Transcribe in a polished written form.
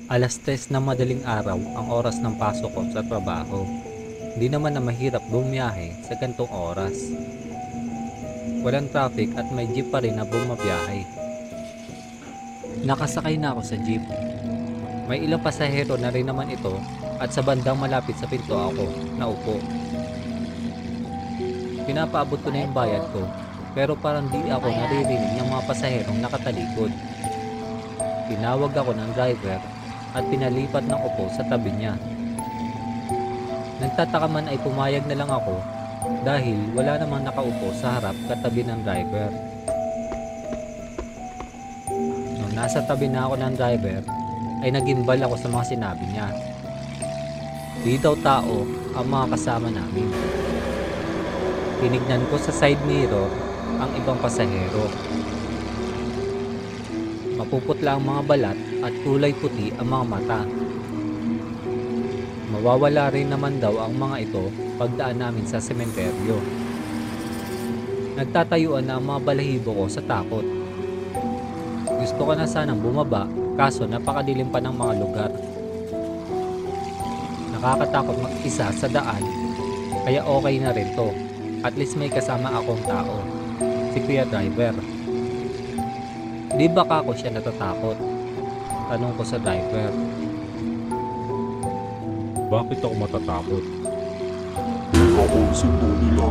Alas 3 ng madaling araw ang oras ng pasok ko sa trabaho. Hindi naman na mahirap bumiyahe sa gantong oras. Walang traffic at may jeep pa rin na bumabiyahe. Nakasakay na ako sa jeep. May ilang pasahero na rin naman ito at sa bandang malapit sa pinto ako naupo. Pinapaabot ko na yung bayad ko pero parang di ako naririnig ng mga pasaherong nakatalikod. Tinawag ako ng driver at pinalipat ng upo sa tabi niya. Nagtataka man ay pumayag na lang ako dahil wala namang nakaupo sa harap katabi ng driver. Nung nasa tabi na ako ng driver ay nagimbal ako sa mga sinabi niya. Di daw tao ang mga kasama namin. Tinignan ko sa side mirror ang ibang pasahero. Mapuputla ang mga balat at kulay puti ang mga mata. Mawawala rin naman daw ang mga ito pagdaan namin sa sementeryo. Nagtatayuan na ang mga balahibo ko sa takot. Gusto ko na sanang bumaba kaso napakadilim pa ng mga lugar. Nakakatakot mag-isa sa daan kaya okay na rin to. At least may kasama akong tao, si Kuya Driver. Di ba kako siya natatakot? Tanong ko sa driver. Bakit ako matatakot? Ako ang sundo nila.